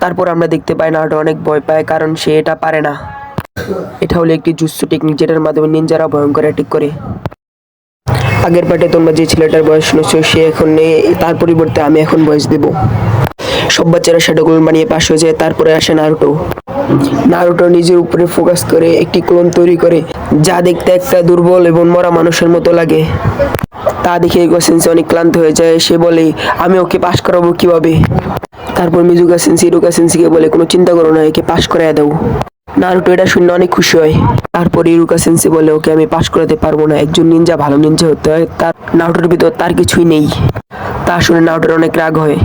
তারপর আমরা দেখতে পাই নারুটো অনেক ভয় পায়, কারণ সে এটা পারে না। এটা হলো একটি জুৎসু টেকনিক, যেটার মাধ্যমে নিনজারা ভয়ঙ্কর অ্যাটাক করে। আগের পার্টে তোমরা যে ছেলেটার বয়স শুনেছো সে এখন নেই, তার পরিবর্তে আমি এখন বয়স দেব। সব বাচ্চারা শ্যাডো ক্লোন বানিয়ে পাশ হয়ে যায়। তারপরে আসে নারুটো। নারুটো নিজের উপরে ফোকাস করে একটি ক্লোন তৈরি করে, যা দেখতে একটা দুর্বল এবং মরা মানুষের মতো লাগে। তা দেখে ইরুকা সেন্সেই অনেক ক্লান্ত হয়ে যায়। সে বলে, আমি ওকে পাশ করাবো কিভাবে? তারপর মিজুকা সেন্সেই ইরুকা সেন্সেইকে বলে, কোনো চিন্তা করো না, একে পাশ করায় দাও। নারুটো এটা শুনে অনেক খুশি হয়। তারপর ইরুকা সেন্সেই বলে, ওকে আমি পাশ করাতে পারবো না, একজন নিনজা ভালো নিনজা হতে হয়, তার নারুটোর ভিতর তার কিছুই নেই। তা শুনে নারুটোর অনেক রাগ হয়।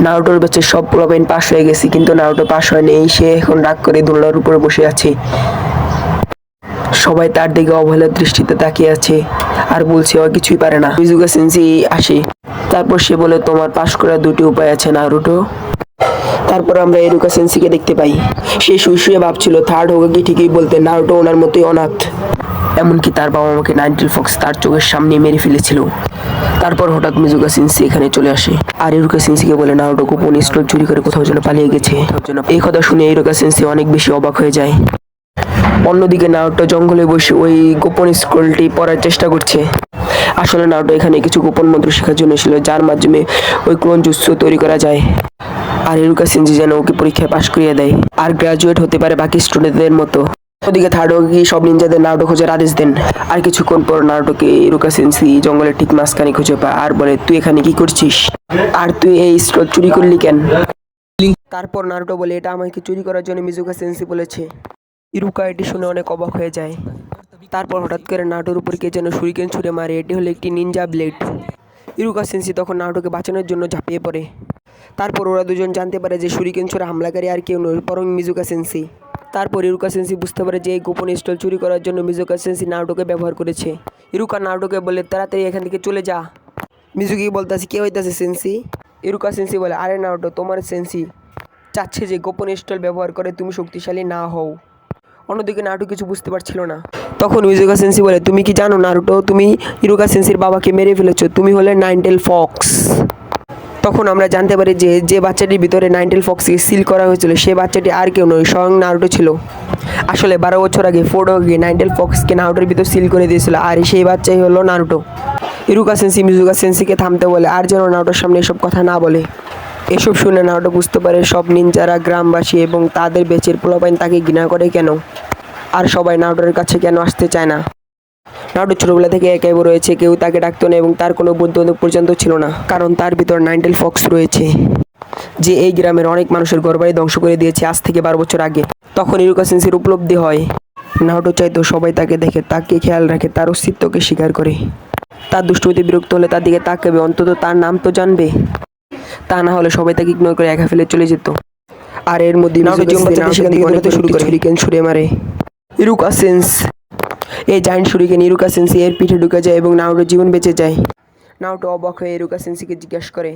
নারুটোর ব্যাচের সব পোলাপাইন পাশ হয়ে গেছে, কিন্তু নারুটো পাশ হয়নি। সে এখন রাগ করে দোলনার উপরে বসে আছে। সবাই তার দিকে অবহেলার দৃষ্টিতে তাকিয়ে আছে আর বলছে ও কিছুই পারে না। মিজুকা সেন্সেই আসে। তারপর সে বলে, তোমার পাশ করার দুটি উপায় আছে নারুটো। তারপর আমরা ইরুকা সেন্সেইকে দেখতে পাই। সে শুয়ে শুয়ে ভাবছিল থার্ড হোকাগে ঠিকই বলতে, নারুটো ওনার মতোই অনাথ। এমনকি তার বাবা মাকে নাইনটেল ফক্স তার চোখের সামনে মেরে ফেলেছিল। তারপর হঠাৎ মিজুকা সেন্সেই এখানে চলে আসে আর ইরুকা সেন্সেইকে বলে নারুটো গোপন স্টোর চুরি করে কোথাও যেন পালিয়ে গেছে। এই কথা শুনে ইরুকা সেন্সেই অনেক বেশি অবাক হয়ে যায়। অন্যদিকে নারুটো জঙ্গলে বসে ওই গোপন স্ক্রোলটি পড়ার চেষ্টা করছে। আসলে নারুটো এখানে কিছু গোপন মন্ত্র শেখার জন্য ছিল, যার মাধ্যমে ওই ক্লোন জুৎসু তৈরি করা যায়। আর ইরুকা সেন্সেই যেন ওকে পরীক্ষায় পাশ করিয়ে দেয় আর গ্রাজুয়েট হতে পারে বাকি স্টুডেন্টদের মতো। ওদিকে থার্ড হোকাগে সব নিনজাদের নারুটো খোঁজার আদেশ দেন। আর কিছুক্ষণ পর নারুটোকে ইরুকা সেন্সেই জঙ্গলের ঠিক মাঝখানে খুঁজে পায় আর বলে, তুই এখানে কি করছিস? আর তুই এই স্ক্রোল চুরি করলি কেন? তারপর নারুটো বলে, এটা আমাকে চুরি করার জন্য মিজুকা সেন্সেই বলেছে। ইরুকা এটি শুনে অনেক অবাক হয়ে যায়। তারপর হঠাৎ করে নারুটোর উপর কে যেন শুরিকেন ছুঁড়ে মারে। এটি হলো একটি নিনজা ব্লেড। ইরুকা সেন্সেই তখন নারুটোকে বাঁচানোর জন্য ঝাঁপিয়ে পড়ে। তারপর ওরা দুজন জানতে পারে যে শুরিকেন ছোড়া হামলাকারী আর কেউ নয়, বরং মিজুকা সেন্সেই। তারপর ইরুকা সেন্সেই বুঝতে পারে যে এই গোপন স্টোল চুরি করার জন্য মিজুকা সেন্সেই নারুটোকে ব্যবহার করেছে। ইরুকা নারুটোকে বলে, তাড়াতাড়ি এখান থেকে চলে যা। মিজুকি বলতেছে, কে হইতাছে সেন্সেই? ইরুকা সেন্সেই বলে, আরে নারুটো, তোমার সেন্সেই চাচ্ছে যে গোপন স্টোল ব্যবহার করে তুমি শক্তিশালী না হও। অন্যদিকে নারুটো কিছু বুঝতে পারছিল না। তখন মিজুকা সেন্সেই বলে, তুমি কি জানো নারুটো, তুমি ইরুকা সেন্সেইর বাবাকে মেরে ফেলেছো, তুমি হলে নাইনটেল ফক্স। তখন আমরা জানতে পারি যে যে বাচ্চাটির ভিতরে নাইনটেল ফক্সকে সিল করা হয়েছিল সে বাচ্চাটি আর কেউ নয়, স্বয়ং নারুটো ছিল। আসলে 12 বছর আগে ফোর্ড হোকাগে নাইনটেল ফক্সকে নারুটোর ভিতর সিল করে দিয়েছিল, আর সেই বাচ্চাই হলো নারুটো। ইরুকা সেন্সেই মিজুকা সেন্সেইকে থামতে বলে আর যেন নারুটোর সামনে এসব কথা না বলে। এসব শুনে নারুটো বুঝতে পারে সব নিনজারা, গ্রামবাসী এবং তাদের বেচের পোলাপাইন তাকে ঘৃণা করে কেন, আর সবাই নারুটোর কাছে কেন আসতে চায় না। নারুটো ছোটবেলা থেকে একাই বড় হয়েছে, কেউ তাকে ডাকতো না এবং তার কোনো বন্ধু পর্যন্ত ছিল না, কারণ তার ভিতর নাইনটেল ফক্স রয়েছে, যে এই গ্রামের অনেক মানুষের ঘরবাড়ি ধ্বংস করে দিয়েছে আজ থেকে 12 বছর আগে। তখন ইরুকা সেন্সেইর উপলব্ধি হয় নারুটো চাইতো সবাই তাকে দেখে, তাকে খেয়াল রাখে, তার অস্তিত্বকে স্বীকার করে। তার দুষ্টুমিতে বিরক্ত হলে তার দিকে তাকাবে, অন্তত তার নাম তো জানবে। তা না হলে সবাই তাকে ইগনোর করে একা ফেলে চলে যেত। আর এর মধ্যে নারুটো সেখান থেকে অনেক শুরিকেন ছুড়ে মারে। ইরুকা সেন্স এই জায়ান্ট শুরিকেন ইরুকা সেন্সেই এর পিঠে ঢুকে যায় এবং নারুটোর জীবন বেঁচে যায়। নারুটো অবাক হয়ে ইরুকা সেন্সেইকে জিজ্ঞাসা করে,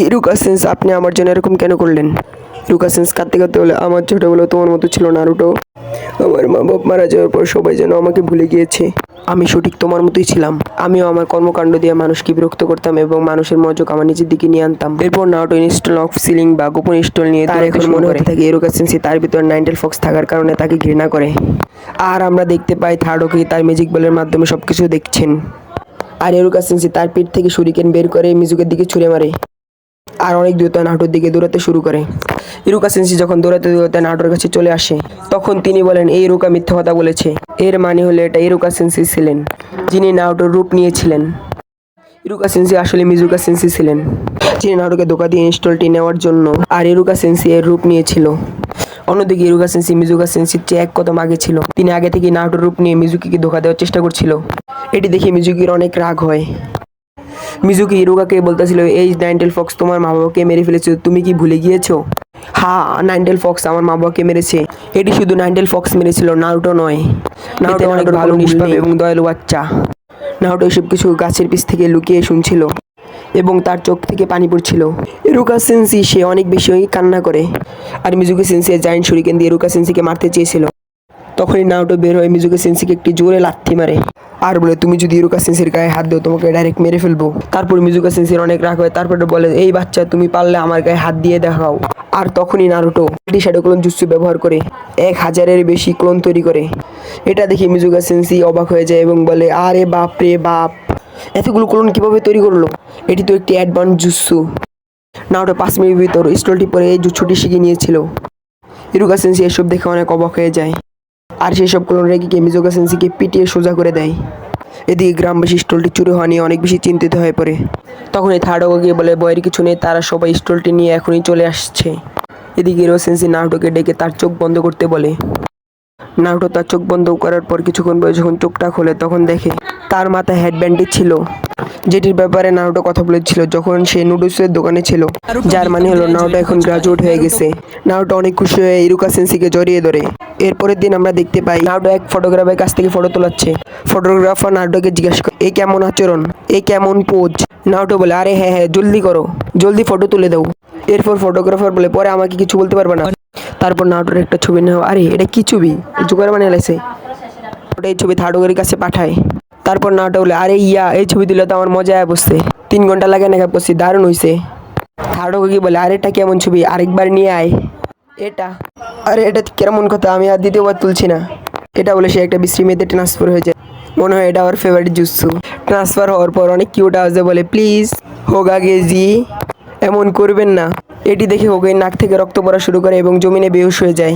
ইরুকা সেন্স, আপনি আমার জন্য এরকম কেন করলেন? ইরুকা সেন্স কাঁদতে কাঁদতে বলে, আমার ছোটবেলা তোমার মতো ছিল নারুটো। আমার মা বাপ মারা যাওয়ার পর সবাই যেন আমাকে ভুলে গিয়েছে। আমি সঠিক তোমার মতোই ছিলাম। আমিও আমার কর্মকাণ্ড দিয়ে মানুষকে বিরক্ত করতাম এবং মানুষের মনোযোগ আমার নিজের দিকে নিয়ে আনতাম। এরপর নারুটো ইনস্টল অফ সিলিং বা গোপন স্টোল নিয়ে তার এখন মনে হতে থাকে ইরুকা সেন্সেই তার ভিতর নাইনটেল ফক্স থাকার কারণে তাকে ঘৃণা করে। আর আমরা দেখতে পাই থার্ড হোকাগে তার ম্যাজিক বলের মাধ্যমে সবকিছু দেখছেন। আর ইরুকা সেন্সেই তার পিঠ থেকে শুরিকেন বের করে মিজুকের দিকে ছুঁড়ে মারে আর অনেক দ্রুত নারুটোর দিকে দৌড়াতে শুরু করে। ইরুকা সেন্সেই যখন দৌড়াতে দৌড়াতে নারুটোর কাছে চলে আসে, তখন তিনি বলেন, এই ইরুকা মিথ্যা কথা বলেছে। এর মানে হলো এটা ইরুকা সেন্সেই ছিলেন, যিনি নারুটোর রূপ নিয়েছিলেন। ইরুকা সেন্সেই আসলে মিজুকা সেন্সেই ছিলেন, যিনি নারুটোকে ধোঁকা দিয়ে ইনস্টলটি নেওয়ার জন্য, আর ইরুকা সেন্সেই এর রূপ নিয়েছিল। অন্যদিকে ইরুকা সেন্সেই মিজুকা সেন্সেইর চেয়ে এক কদম আগে ছিল। তিনি আগে থেকে নারুটোর রূপ নিয়ে মিজুকিকে ধোঁকা দেওয়ার চেষ্টা করছিল। এটি দেখে মিজুকির অনেক রাগ হয়। মিজুকি ইরুকাকে বলতেছিল, এই নাইনটেল ফক্স তোমার মা বাবাকে মেরে ফেলেছে, তুমি কি ভুলে গিয়েছো? হ্যাঁ, নাইনটেল ফক্স আমার মা বাবাকে মেরেছে। এটি শুধু নাইনটেল ফক্স মেরেছিল, নারুটো নয়। নারুটো অনেক ভালো, নিষ্পাপ এবং দয়ালু বাচ্চা। নারুটো এসব কিছু গাছের পিছ থেকে লুকিয়ে শুনছিল এবং তার চোখ থেকে পানি পড়ছিল। ইরুকা সেন্সেই সে অনেক বেশি কান্না করে। আর মিজুকি সেন্সেই জায়ান্ট শুরিকেন দিয়ে ইরুকা সেন্সেইকে মারতে চেয়েছিল, তখনই নারুটো বের হয়ে মিজুকা সেন্সিকে একটি জোরে লাথি মারে আর বলে, তুমি যদি ইরুকা সেন্সির গায়ে হাত দাও তোমাকে ডাইরেক্ট মেরে ফেলবো। তারপর মিজুকা সেন্সির অনেক রাগ হয়, তারপরে বলে, এই বাচ্চা তুমি পারলে আমার গায়ে হাত দিয়ে দেখাও। আর তখনই নারুটো শ্যাডো ক্লোন জুৎসু ব্যবহার করে 1000-এর বেশি ক্লোন তৈরি করে। এটা দেখে মিজুকা সেন্সি অবাক হয়ে যায় এবং বলে, আরে বাপ রে বাপ, এতগুলো ক্লোন কিভাবে তৈরি করলো, এটি তো একটি অ্যাডভান্স জুৎসু। নারুটো 5 মিনিটের ভিতর স্টোলটি পরে এই জুৎসুটি শিখে নিয়েছিল। ইরুকা সেন্সি এসব দেখে অনেক অবাক হয়ে যায় আর সেই সব ক্লোন রেখে মিজুকা সেন্সিকে পিটিয়ে সোজা করে দেয়। এদিকে গ্রামবাসী স্টলটি চুরি হওয়া নিয়ে অনেক বেশি চিন্তিত হয়ে পড়ে। তখনই থার্ড ওকে গিয়ে বলে, বয়ের কিছু নেই, তারা সবাই স্টলটি নিয়ে এখনই চলে আসছে। এদিকে হিরো সেন্সি নারুটোকে ডেকে তার চোখ বন্ধ করতে বলে। নারুটো তার চোখ বন্ধ করার পর কিছুক্ষণ পরে যখন চোখটা খোলে তখন দেখে তার মাথায় হেডব্যান্ডটি ছিল, যেটির ব্যাপারে নারুটো কথা বলেছিল যখন সে নুডলসের দোকানে ছিল, যার মানে হলো নারুটো এখন গ্রাজুয়েট হয়ে গেছে। নারুটো অনেক খুশি হয়ে ইরুকা সেন্সিকে জড়িয়ে ধরে। এরপরের দিন আমরা দেখতে পাই নারুটো এক ফটোগ্রাফারের কাছ থেকে ফটো তোলাচ্ছে। ফটোগ্রাফার নারুটোকে জিজ্ঞাসা করে, এই কেমন আচরণ, এই কেমন পোজ। নারুটো বলে, আরে হ্যাঁ হ্যাঁ জলদি করো, জলদি ফটো তুলে দাও। এরপর ফটোগ্রাফার বলে, পরে আমাকে কিছু বলতে পারবে না। তারপর নারুটোর একটা ছবি নেওয়া, আরে এটা কি ছবি, জোগাড় বানিয়ে লাগছে। ওটা এই ছবি থার্ডোগের কাছে পাঠায়। তারপর নারুটো বলে, আরে ইয়া, এই ছবি দিলে তো আমার মজা বসছে, 3 ঘন্টা লাগে মেকআপ করছি, দারুণ হয়েছে। থার্ডোকে কি বলে, আরে এটা কেমন ছবি, আরেকবার নিয়ে আয়। এটা, আরে এটা কেমন কথা, আমি আর দ্বিতীয়বার তুলছি না। এটা বলে সে একটা বিশ্রী মেয়েতে ট্রান্সফার হয়ে যায়। মনে হয় এটা ওর ফেভারিট জুৎসু। ট্রান্সফার হওয়ার পর অনেক কিউট আওয়াজে বলে, প্লিজ হোগাগে জি, এমন করবেন না। এটি দেখে হোগাই নাক থেকে রক্ত পড়া শুরু করে এবং জমিনে বেহুশ হয়ে যায়।